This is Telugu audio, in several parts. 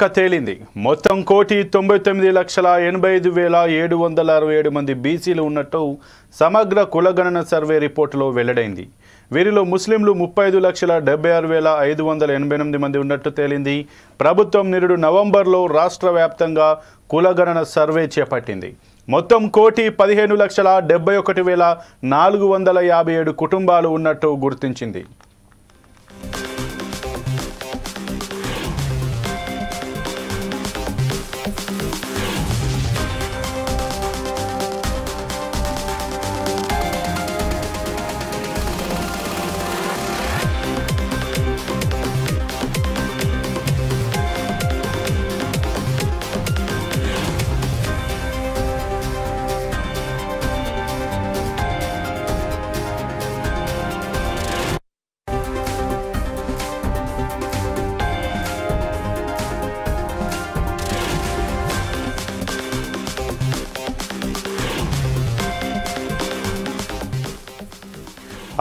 లెక్క తేలింది. మొత్తం 1,99,85,767 మంది బీసీలు ఉన్నట్టు సమగ్ర కులగణన సర్వే రిపోర్టులో వెల్లడైంది. వీరిలో ముస్లింలు 35,76,588 మంది ఉన్నట్టు తేలింది. ప్రభుత్వం నిరుడు నవంబర్లో రాష్ట్ర వ్యాప్తంగా కులగణన సర్వే చేపట్టింది. మొత్తం 1,15,71,457 కుటుంబాలు ఉన్నట్టు గుర్తించింది.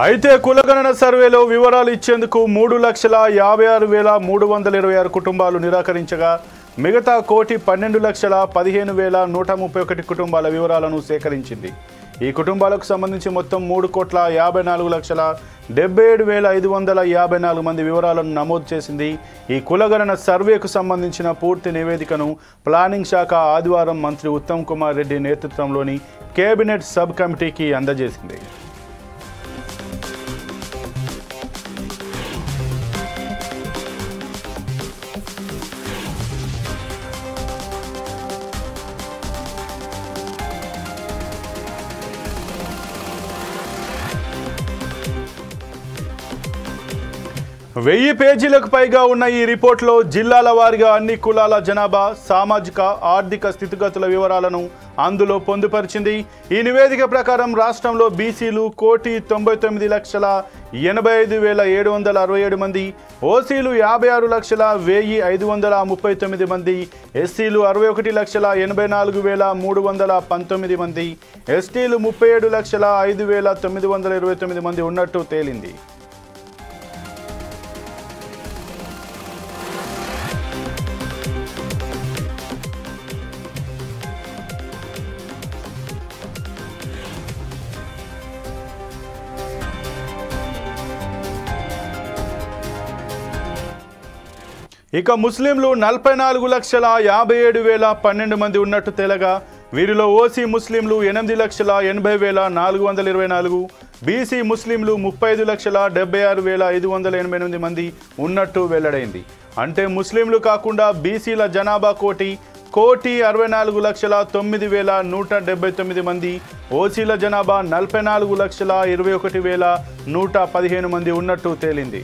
అయితే కులగణన సర్వేలో వివరాలు ఇచ్చేందుకు 3,56,326 కుటుంబాలు నిరాకరించగా మిగతా 1,12,15,131 కుటుంబాల వివరాలను సేకరించింది. ఈ కుటుంబాలకు సంబంధించి మొత్తం 3,54,77,554 మంది వివరాలను నమోదు చేసింది. ఈ కులగణన సర్వేకు సంబంధించిన పూర్తి నివేదికను ప్లానింగ్ శాఖ ఆదివారం మంత్రి ఉత్తమ్ కుమార్ రెడ్డి నేతృత్వంలోని కేబినెట్ సబ్ కమిటీకి అందజేసింది. వెయ్యి పేజీలకు పైగా ఉన్న ఈ రిపోర్టులో జిల్లాల వారీగా అన్ని కులాల జనాభా, సామాజిక, ఆర్థిక స్థితిగతుల వివరాలను అందులో పొందుపరిచింది. ఈ నివేదిక ప్రకారం రాష్ట్రంలో బీసీలు 1,85,767 మంది, ఓసీలు 56,01,539 మంది, ఎస్సీలు 61,84,319 మంది, ఎస్టీలు 37,05,929 మంది ఉన్నట్టు తేలింది. ఇక ముస్లింలు 44,57,012 మంది ఉన్నట్టు తేలగా వీరిలో ఓసీ ముస్లింలు 8,80,424, బీసీ ముస్లింలు 35,76,588 మంది ఉన్నట్టు వెల్లడైంది. అంటే ముస్లింలు కాకుండా బీసీల జనాభా 1,64,09,179 మంది, ఓసీల జనాభా 44,21,115 మంది ఉన్నట్టు తేలింది.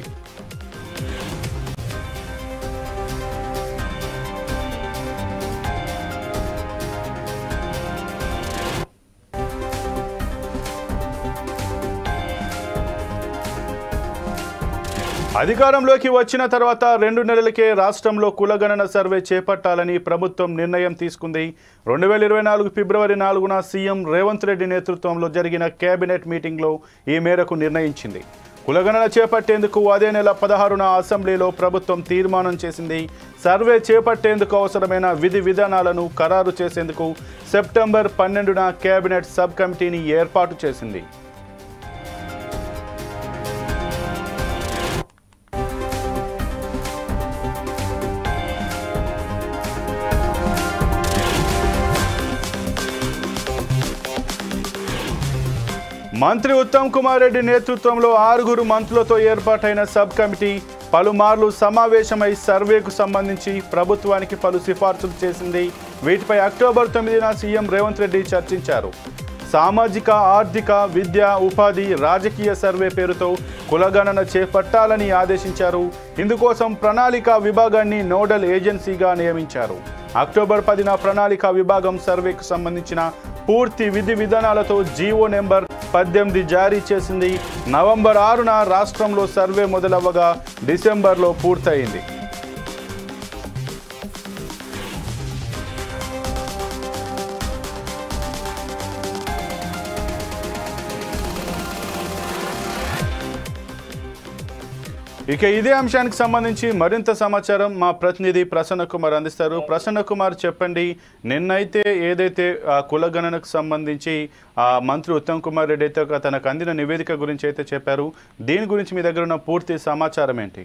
అధికారంలోకి వచ్చిన తర్వాత 2 నెలలకే రాష్ట్రంలో కులగణన సర్వే చేపట్టాలని ప్రభుత్వం నిర్ణయం తీసుకుంది. 2024 ఫిబ్రవరి 4న సీఎం రేవంత్ రెడ్డి నేతృత్వంలో జరిగిన కేబినెట్ మీటింగ్లో ఈ మేరకు నిర్ణయించింది. కులగణన చేపట్టేందుకు అదే నెల 16న అసెంబ్లీలో ప్రభుత్వం తీర్మానం చేసింది. సర్వే చేపట్టేందుకు అవసరమైన విధి విధానాలను ఖరారు చేసేందుకు సెప్టెంబర్ 12న కేబినెట్ సబ్ కమిటీని ఏర్పాటు చేసింది. మంత్రి ఉత్తమ్ కుమార్ రెడ్డి నేతృత్వంలో 6 మంత్రులతో ఏర్పాటైన సబ్ కమిటీ పలుమార్లు సమావేశమై సర్వేకు సంబంధించి ప్రభుత్వానికి పలు సిఫార్సులు చేసింది. వీటిపై అక్టోబర్ 9న సీఎం రేవంత్ రెడ్డి చర్చించారు. సామాజిక, ఆర్థిక, విద్య, ఉపాధి, రాజకీయ సర్వే పేరుతో కులగణన చేపట్టాలని ఆదేశించారు. ఇందుకోసం ప్రణాళిక విభాగాన్ని నోడల్ ఏజెన్సీగా నియమించారు. అక్టోబర్ 10న ప్రణాళిక విభాగం సర్వేకు సంబంధించిన పూర్తి విధి విధానాలతో జీవో నెంబర్ 18 జారీ చేసింది. నవంబర్ 6న రాష్ట్రంలో సర్వే మొదలవ్వగా డిసెంబర్లో పూర్తయింది. ఇక ఇదే అంశానికి సంబంధించి మరింత సమాచారం మా ప్రతినిధి ప్రసన్న కుమార్ అందిస్తారు. ప్రసన్న కుమార్, చెప్పండి, నిన్నైతే ఏదైతే కులగణనకు సంబంధించి మంత్రి ఉత్తమ్ కుమార్ రెడ్డి అయితే తనకు అందిన నివేదిక గురించి అయితే చెప్పారు, దీని గురించి మీ దగ్గర ఉన్న పూర్తి సమాచారం ఏంటి?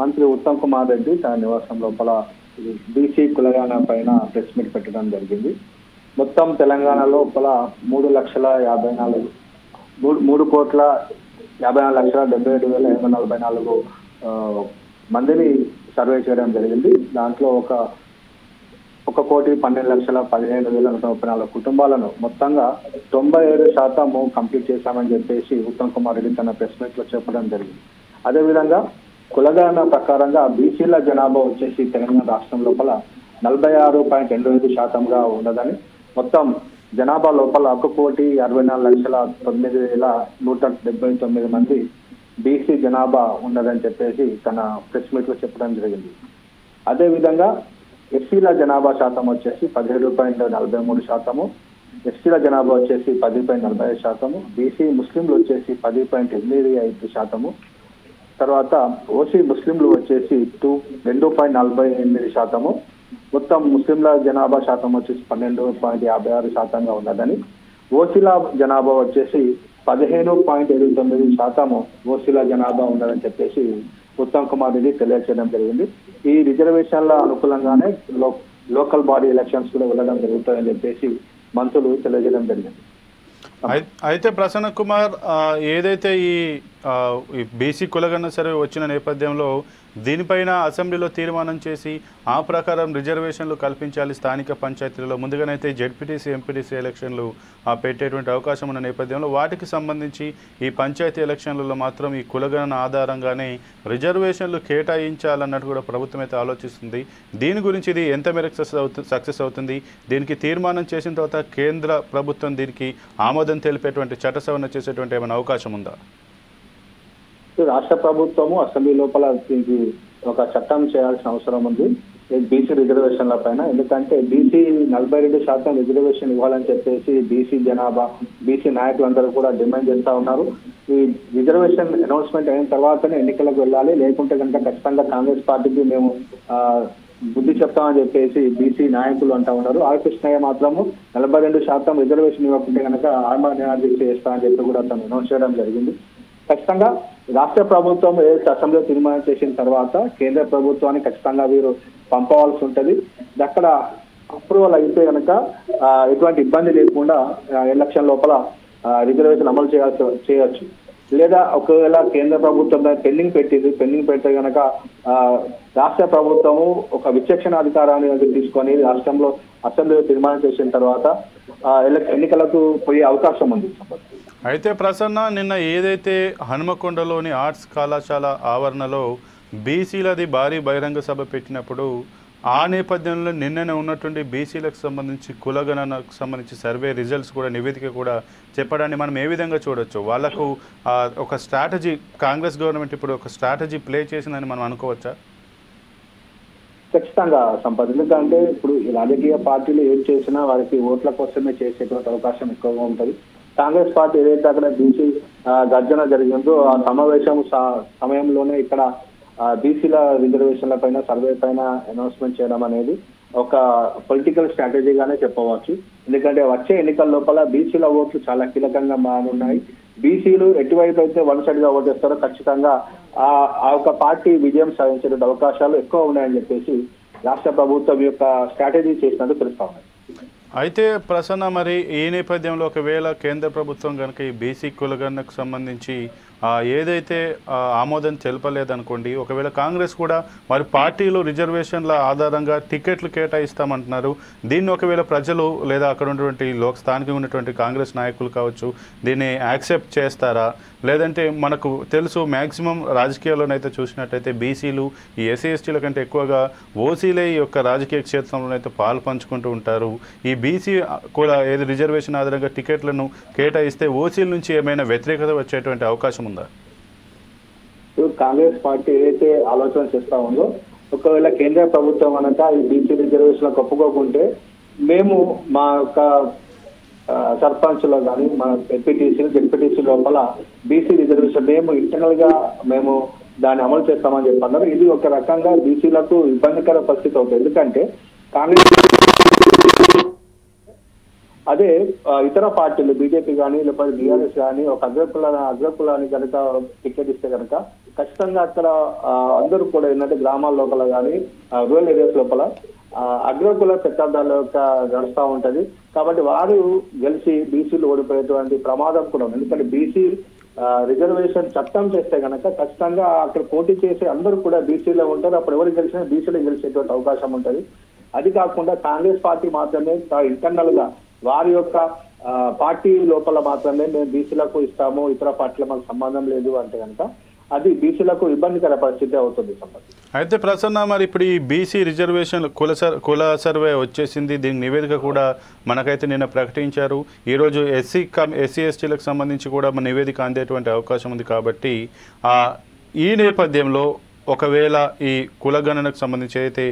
మంత్రి ఉత్తమ్ కుమార్ రెడ్డి తన నివాసం లోపల బీసీ కులగణన పైన ప్రెస్ మీట్ పెట్టడం జరిగింది. మొత్తం తెలంగాణ లోపల 3,54,74,844 మందిని సర్వే చేయడం జరిగింది. దాంట్లో 1,12,15,134 కుటుంబాలను మొత్తంగా 97% కంప్లీట్ చేశామని చెప్పేసి ఉత్తమ్ కుమార్ రెడ్డి తన ప్రెస్ మీట్ లో చెప్పడం జరిగింది. అదేవిధంగా కులగణన ప్రకారంగా బీసీల జనాభా వచ్చేసి తెలంగాణ రాష్ట్రం లోపల 46.25% ఉన్నదని, మొత్తం జనాభా లోపల 1,64,09,179 మంది బీసీ జనాభా ఉన్నదని చెప్పేసి తన ప్రెస్ మీట్ లో చెప్పడం జరిగింది. అదేవిధంగా ఎస్సీల జనాభా శాతం వచ్చేసి 17.43%, ఎస్టీల జనాభా వచ్చేసి 10.45%, బీసీ ముస్లింలు వచ్చేసి 10.85%, తర్వాత ఓసీ ముస్లింలు వచ్చేసి 2.48%, మొత్తం ముస్లింల జనాభా శాతం వచ్చేసి 12.56% ఉన్నదని, ఓసీల జనాభా వచ్చేసి 15.79% ఓసీల జనాభా ఉన్నదని చెప్పేసి ఉత్తమ్ కుమార్ రెడ్డి తెలియజేయడం జరిగింది. ఈ రిజర్వేషన్ల అనుకూలంగానే లోకల్ బాడీ ఎలక్షన్స్ కూడా వెళ్ళడం జరుగుతాయని చెప్పేసి మంత్రులు తెలియజేయడం జరిగింది. అయితే ప్రసన్న కుమార్, ఏదైతే ఈ బీసీ కులగణన సర్వే వచ్చిన నేపథ్యంలో దీనిపైన అసెంబ్లీలో తీర్మానం చేసి ఆ ప్రకారం రిజర్వేషన్లు కల్పించాలి స్థానిక పంచాయతీలలో, ముందుగానైతే జెడ్పీటీసీ ఎంపీటీసీ ఎలక్షన్లు పెట్టేటువంటి అవకాశం ఉన్న నేపథ్యంలో వాటికి సంబంధించి ఈ పంచాయతీ ఎలక్షన్లలో మాత్రం ఈ కులగణన ఆధారంగానే రిజర్వేషన్లు కేటాయించాలన్నట్టు కూడా ప్రభుత్వం అయితే ఆలోచిస్తుంది. దీని గురించి ఇది ఎంత మేరకు సక్సెస్ అవుతుంది? దీనికి తీర్మానం చేసిన తర్వాత కేంద్ర ప్రభుత్వం దీనికి ఆమోదం తెలిపేటువంటి చట్ట సవరణ చేసేటువంటి ఏమైనా అవకాశం ఉందా? రాష్ట్ర ప్రభుత్వము అసెంబ్లీ లోపల దీనికి ఒక చట్టం చేయాల్సిన అవసరం ఉంది బీసీ రిజర్వేషన్ల పైన. ఎందుకంటే బీసీ 42% రిజర్వేషన్ ఇవ్వాలని చెప్పేసి బీసీ నాయకులందరూ కూడా డిమాండ్ చేస్తా ఉన్నారు. ఈ రిజర్వేషన్ అనౌన్స్మెంట్ అయిన తర్వాతనే ఎన్నికలకు వెళ్ళాలి, లేకుంటే కనుక ఖచ్చితంగా కాంగ్రెస్ పార్టీకి మేము బుద్ధి చెప్తామని చెప్పేసి బీసీ నాయకులు అంటా ఉన్నారు. ఆర్ కృష్ణయ్య మాత్రము 42% రిజర్వేషన్ ఇవ్వకుంటే కనుక ఆత్మహత్య చేస్తామని చెప్పి కూడా తను అనౌన్స్ చేయడం జరిగింది. ఖచ్చితంగా రాష్ట్ర ప్రభుత్వం ఏదైతే అసెంబ్లీలో తీర్మానం చేసిన తర్వాత కేంద్ర ప్రభుత్వానికి ఖచ్చితంగా వీరు పంపవలసి ఉంటుంది. అక్కడ అప్రూవల్ అయితే కనుక ఎటువంటి ఇబ్బంది లేకుండా ఎలక్షన్ లోపల రిజర్వేషన్ అమలు చేయొచ్చు. లేదా ఒకవేళ కేంద్ర ప్రభుత్వం పెండింగ్ పెడితే కనుక రాష్ట్ర ప్రభుత్వము ఒక విచక్షణ అధికారాన్ని తీసుకొని రాష్ట్రంలో అసెంబ్లీలో తీర్మానం చేసిన తర్వాత ఎన్నికలకు పోయే అవకాశం ఉంది. అయితే ప్రసన్న, నిన్న ఏదైతే హనుమకొండలోని ఆర్ట్స్ కళాశాల ఆవరణలో బీసీలది భారీ బహిరంగ సభ పెట్టినప్పుడు ఆ నేపథ్యంలో నిన్ననే ఉన్నటువంటి బీసీలకు సంబంధించి కులగణనకు సంబంధించి సర్వే రిజల్ట్స్ కూడా నివేదిక కూడా చెప్పడాన్ని మనం ఏ విధంగా చూడొచ్చు? వాళ్లకు ఒక స్ట్రాటజీ, కాంగ్రెస్ గవర్నమెంట్ ఇప్పుడు ఒక స్ట్రాటజీ ప్లే చేసిందని మనం అనుకోవచ్చా? ఖచ్చితంగా సంపద. ఎందుకంటే ఇప్పుడు రాజకీయ పార్టీలు ఏం చేసినా వారికి ఓట్ల కోసమే చేసేటువంటి అవకాశం ఎక్కువగా ఉంటుంది. కాంగ్రెస్ పార్టీ ఏదైతే అక్కడ బీసీ గర్జన జరిగిందో ఆ సమావేశం సమయంలోనే ఇక్కడ బీసీల రిజర్వేషన్ల పైన సర్వే పైన అనౌన్స్మెంట్ చేయడం అనేది ఒక పొలిటికల్ స్ట్రాటజీగానే చెప్పవచ్చు. ఎందుకంటే వచ్చే ఎన్నికల లోపల బీసీల ఓట్లు చాలా కీలకంగా మారున్నాయి. బీసీలు ఎటువైపు అయితే వన్ సైడ్ గా ఓటేస్తారో ఖచ్చితంగా ఆ ఒక పార్టీ విజయం సాధించే అవకాశాలు ఎక్కువ ఉన్నాయని చెప్పేసి రాష్ట్ర ప్రభుత్వం యొక్క స్ట్రాటజీ చేసినట్టు తెలుస్తా ఉన్నాయి. అయితే ప్రసన్న, మరి ఈ నేపథ్యంలో ఒకవేళ కేంద్ర ప్రభుత్వం కనుక ఈ బీసీ కులగణనకు సంబంధించి ఏదైతే ఆమోదం తెలపలేదనుకోండి, ఒకవేళ కాంగ్రెస్ కూడా మరి పార్టీలు రిజర్వేషన్ల ఆధారంగా టికెట్లు కేటాయిస్తామంటున్నారు. దీన్ని ఒకవేళ ప్రజలు లేదా అక్కడ ఉన్నటువంటి స్థానికంగా ఉన్నటువంటి కాంగ్రెస్ నాయకులు కావచ్చు దీన్ని యాక్సెప్ట్ చేస్తారా? లేదంటే మనకు తెలుసు మ్యాక్సిమం రాజకీయాల్లోనైతే చూసినట్టయితే బీసీలు ఈ ఎస్సీ ఎస్టీల కంటే ఎక్కువగా ఓసీలే ఈ యొక్క రాజకీయ క్షేత్రంలోనైతే పాలు పంచుకుంటూ ఉంటారు. ఈ బీసీ కూడా ఏది రిజర్వేషన్ ఆధారంగా టికెట్లను కేటాయిస్తే ఓసీల నుంచి ఏమైనా వ్యతిరేకత వచ్చేటువంటి అవకాశం ఉందా? కాంగ్రెస్ పార్టీ ఏదైతే ఆలోచన చేస్తా ఉందో, ఒకవేళ కేంద్ర ప్రభుత్వం అనక ఈ బీసీ రిజర్వేషన్ ఒప్పుకోకుంటే మేము మా యొక్క సర్పంచ్లో కానీ మన ఎంపీటీసీలు జెడ్పీటీసీ లోపల బీసీ రిజర్వేషన్ మేము ఇంటర్నల్ గా మేము దాన్ని అమలు చేస్తామని చెప్పన్నారు. ఇది ఒక రకంగా బీసీలకు ఇబ్బందికర పరిస్థితి అవుతుంది. ఎందుకంటే కాంగ్రెస్ అదే ఇతర పార్టీలు బీజేపీ కానీ లేకపోతే బీఆర్ఎస్ కానీ ఒక అగ్రకులాన్ని కనుక టికెట్ ఇస్తే కనుక ఖచ్చితంగా అక్కడ అందరూ కూడా ఏంటంటే గ్రామాల లోపల కానీ రూరల్ ఏరియాస్ లోపల అగ్రకుల పెద్దాల యొక్క నడుస్తూ ఉంటది. కాబట్టి వారు గెలిచి బీసీలు ఓడిపోయేటువంటి ప్రమాదం కూడా ఉంది. ఎందుకంటే బీసీ రిజర్వేషన్ చట్టం చేస్తే కనుక ఖచ్చితంగా అక్కడ పోటీ చేసే అందరూ కూడా బీసీలో ఉంటారు. అప్పుడు ఎవరు గెలిచినా బీసీలో గెలిచేటువంటి అవకాశం ఉంటది. అది కాకుండా కాంగ్రెస్ పార్టీ మాత్రమే ఇంటర్నల్ గా వారి యొక్క పార్టీ లోపల మాత్రమే మేము బీసీలకు ఇస్తాము, ఇతర పార్టీల మాకు సంబంధం లేదు అంటే కనుక అది బీసీలకు ఇబ్బందికర పరిస్థితి అవుతుంది. అయితే ప్రసన్న, మరి ఇప్పుడు ఈ బీసీ రిజర్వేషన్ కుల సర్వే వచ్చేసింది, దీని నివేదిక కూడా మనకైతే నిన్న ప్రకటించారు. ఈరోజు ఎస్సీ ఎస్టీలకు సంబంధించి కూడా మన నివేదిక అందేటువంటి అవకాశం ఉంది. కాబట్టి ఈ నేపథ్యంలో ఒకవేళ ఈ కులగణనకు సంబంధించి అయితే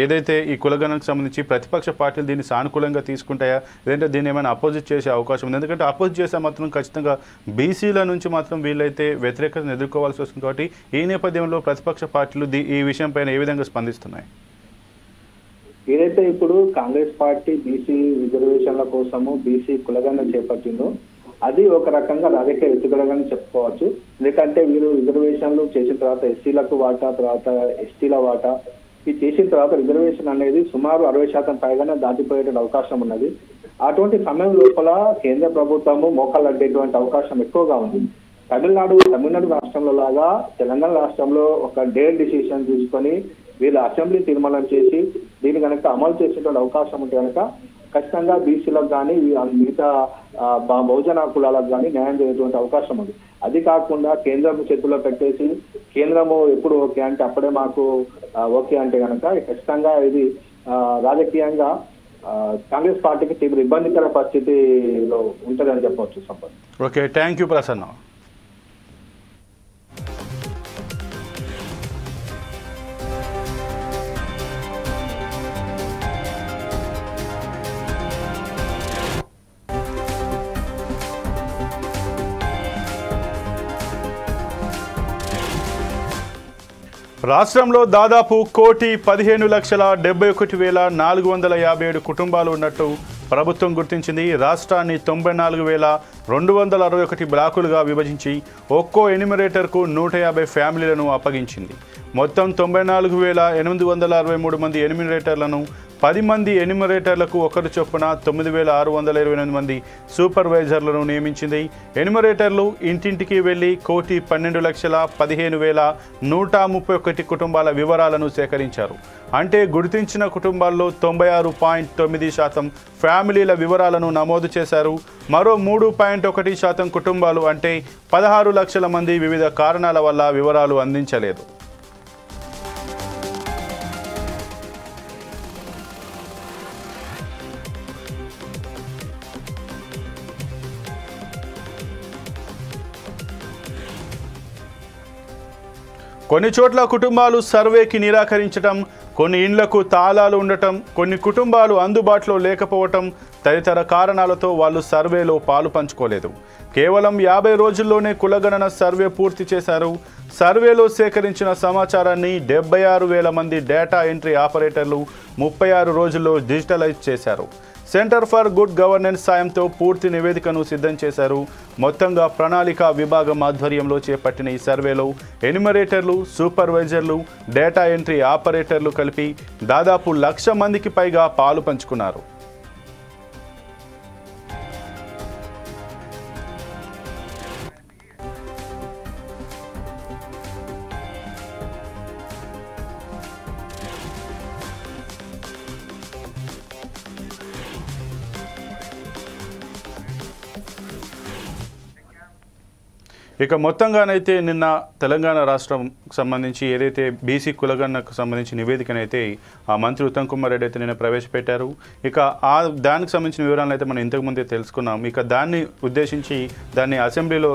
ఏదైతే ఈ కులగణనకు సంబంధించి ప్రతిపక్ష పార్టీలు దీన్ని సానుకూలంగా తీసుకుంటాయా, లేదంటే దీన్ని ఏమైనా అపోజిట్ చేసే అవకాశం ఉంది? ఎందుకంటే అపోజిట్ చేసే మాత్రం ఖచ్చితంగా బీసీల నుంచి మాత్రం వీళ్ళైతే వ్యతిరేకతను ఎదుర్కోవాల్సి వస్తుంది. కాబట్టి ఈ నేపథ్యంలో ప్రతిపక్ష పార్టీలు ఈ విషయం పైన ఏ విధంగా స్పందిస్తున్నాయి? ఏదైతే ఇప్పుడు కాంగ్రెస్ పార్టీ బీసీ రిజర్వేషన్ల కోసము బీసీ కులగణన చేపట్టిందో అది ఒక రకంగా రాజకీయ ఎత్తుగడగానే చెప్పుకోవచ్చు. ఎందుకంటే వీరు రిజర్వేషన్లు చేసిన తర్వాత ఎస్సీలకు వాటా, తర్వాత ఎస్టీల వాటా ఇది చేసిన తర్వాత రిజర్వేషన్ అనేది సుమారు 60% పైగానే దాటిపోయే అవకాశం ఉన్నది. అటువంటి సమయం లోపల కేంద్ర ప్రభుత్వము మోకాలు అడ్డేటువంటి అవకాశం ఎక్కువగా ఉంది. తమిళనాడు రాష్ట్రంలో లాగా తెలంగాణ రాష్ట్రంలో ఒక డేర్ డిసిషన్ తీసుకొని వీళ్ళు అసెంబ్లీ తీర్మానం చేసి దీన్ని కనుక అమలు చేసేటువంటి అవకాశం ఉంటే కనుక ఖచ్చితంగా బీసీలకు కానీ మిగతా బహుజన కులాలకు కానీ న్యాయం చేసేటువంటి అవకాశం ఉంది. అది కాకుండా కేంద్రం చేతుల్లో పెట్టేసి కేంద్రము ఎప్పుడు ఓకే అంటే అప్పుడే మాకు ఓకే అంటే కనుక ఖచ్చితంగా ఇది రాజకీయంగా కాంగ్రెస్ పార్టీకి తీవ్ర ఇబ్బందికర పరిస్థితిలో ఉంటుందని చెప్పవచ్చు. Sampath. Okay, thank you Prasanna. రాష్ట్రంలో దాదాపు 1,15,71,457 కుటుంబాలు ఉన్నట్టు ప్రభుత్వం గుర్తించింది. రాష్ట్రాన్ని 94,261 బ్లాకులుగా విభజించి ఒక్కో ఎన్యూమరేటర్కు 150 ఫ్యామిలీలను అప్పగించింది. మొత్తం 94,863 మంది ఎన్యూమరేటర్లను 10 మంది ఎన్యూమరేటర్లకు ఒకరు చొప్పున 9,628 మంది సూపర్వైజర్లను నియమించింది. ఎన్యూమరేటర్లు ఇంటింటికి వెళ్లి 1,12,15,131 కుటుంబాల వివరాలను సేకరించారు. అంటే గుర్తించిన కుటుంబాల్లో 96.9% ఫ్యామిలీల వివరాలను నమోదు చేశారు. మరో 3.1% కుటుంబాలు అంటే 16 లక్షల మంది వివిధ కారణాల వల్ల వివరాలు అందించలేదు. కొన్ని చోట్ల కుటుంబాలు సర్వేకి నిరాకరించటం, కొన్ని ఇండ్లకు తాళాలు ఉండటం, కొన్ని కుటుంబాలు అందుబాటులో లేకపోవటం తదితర కారణాలతో వాళ్ళు సర్వేలో పాలు పంచుకోలేదు. కేవలం 50 రోజుల్లోనే కులగణన సర్వే పూర్తి చేశారు. సర్వేలో సేకరించిన సమాచారాన్ని 76,000 మంది డేటా ఎంట్రీ ఆపరేటర్లు 36 రోజుల్లో డిజిటలైజ్ చేశారు. సెంటర్ ఫర్ గుడ్ గవర్నెన్స్ సాయంతో పూర్తి నివేదికను సిద్ధం చేశారు. మొత్తంగా ప్రణాళిక విభాగం ఆధ్వర్యంలో చేపట్టిన ఈ సర్వేలో ఎన్యూమరేటర్లు, సూపర్వైజర్లు, డేటా ఎంట్రీ ఆపరేటర్లు కలిపి దాదాపు 1,00,000 మందికి పైగా పాలు పంచుకున్నారు. ఇక మొత్తంగానైతే నిన్న తెలంగాణ రాష్ట్రం సంబంధించి ఏదైతే బీసీ కులగణనకు సంబంధించి నివేదికనైతే ఆ మంత్రి ఉత్తమ్ కుమార్ రెడ్డి అయితే నిన్న ప్రవేశపెట్టారు. ఇక దానికి సంబంధించిన వివరాలను అయితే మనం ఇంతకుముందే తెలుసుకున్నాం. ఇక దాన్ని ఉద్దేశించి దాన్ని అసెంబ్లీలో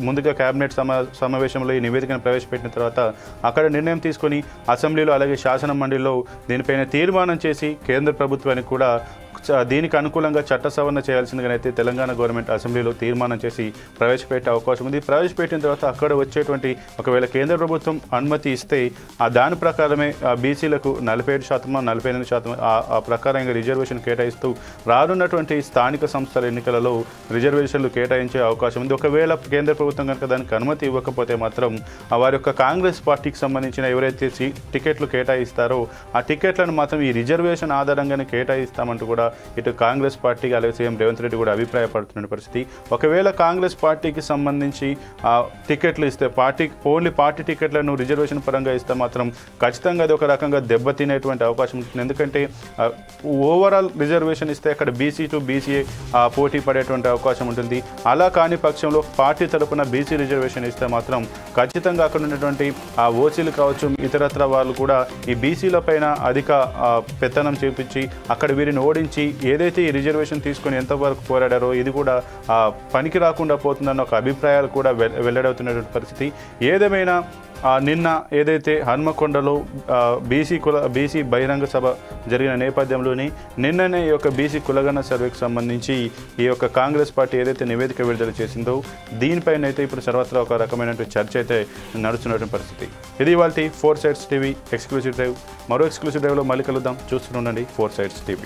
ముందుగా కేబినెట్ సమావేశంలో ఈ నివేదికను ప్రవేశపెట్టిన తర్వాత అక్కడ నిర్ణయం తీసుకొని అసెంబ్లీలో అలాగే శాసన మండలిలో దీనిపైన తీర్మానం చేసి కేంద్ర ప్రభుత్వానికి కూడా దీనికి అనుకూలంగా చట్ట సవరణ చేయాల్సిందిగానైతే తెలంగాణ గవర్నమెంట్ అసెంబ్లీలో తీర్మానం చేసి ప్రవేశపెట్టే అవకాశం ఉంది. ప్రవేశపెట్టిన తర్వాత అక్కడ వచ్చేటువంటి ఒకవేళ కేంద్ర ప్రభుత్వం అనుమతి ఇస్తే దాని ప్రకారమే బీసీలకు 47% 48% ఆ ప్రకారంగా రిజర్వేషన్ కేటాయిస్తూ రానున్నటువంటి స్థానిక సంస్థల ఎన్నికలలో రిజర్వేషన్లు కేటాయించే అవకాశం ఉంది. ఒకవేళ కేంద్ర ప్రభుత్వం కనుక దానికి అనుమతి ఇవ్వకపోతే మాత్రం వారి యొక్క కాంగ్రెస్ పార్టీకి సంబంధించిన ఎవరైతే టికెట్లు కేటాయిస్తారో ఆ టికెట్లను మాత్రం ఈ రిజర్వేషన్ ఆధారంగానే కేటాయిస్తామంటూ కూడా ఇటు కాంగ్రెస్ పార్టీ అలాగే సీఎం రేవంత్ రెడ్డి కూడా అభిప్రాయపడుతున్న పరిస్థితి. ఒకవేళ కాంగ్రెస్ పార్టీకి సంబంధించి టికెట్లు ఇస్తే ఓన్లీ పార్టీ టికెట్లను రిజర్వేషన్ పరంగా ఇస్తే మాత్రం ఖచ్చితంగా అది ఒక రకంగా దెబ్బతినేటువంటి అవకాశం ఉంటుంది. ఎందుకంటే ఓవరాల్ రిజర్వేషన్ ఇస్తే అక్కడ బీసీ టు బీసీ పోటీ పడేటువంటి అవకాశం ఉంటుంది. అలా కాని పక్షంలో పార్టీ తరపున బీసీ రిజర్వేషన్ ఇస్తే మాత్రం ఖచ్చితంగా అక్కడ ఉన్నటువంటి ఆ ఓసీలు కావచ్చు ఇతరత్ర వాళ్ళు కూడా ఈ బీసీల పైన అధిక పెత్తనం చేపించి అక్కడ వీరిని ఓడించి ఏదైతే ఈ రిజర్వేషన్ తీసుకొని ఎంతవరకు పోరాడారో ఇది కూడా పనికి రాకుండా పోతుందన్న ఒక అభిప్రాయాలు కూడా వెల్లడవుతున్నటువంటి పరిస్థితి. ఏదేమైనా నిన్న ఏదైతే హన్మకొండలో బీసీ బహిరంగ సభ జరిగిన నేపథ్యంలోని నిన్ననే ఈ యొక్క బీసీ కులగణ సర్వేకి సంబంధించి ఈ యొక్క కాంగ్రెస్ పార్టీ ఏదైతే నివేదిక విడుదల చేసిందో దీనిపైన అయితే ఇప్పుడు సర్వత్రా ఒక రకమైనటువంటి చర్చ అయితే నడుస్తున్నటువంటి పరిస్థితి. ఇది ఇవాళ 4 Sides TV ఎక్స్క్లూజివ్ డ్రైవ్. మరో ఎక్స్క్లూజివ్ డ్రైవ్లో మళ్ళీ కలుద్దాం. చూస్తూనే ఉండండి 4 Sides TV.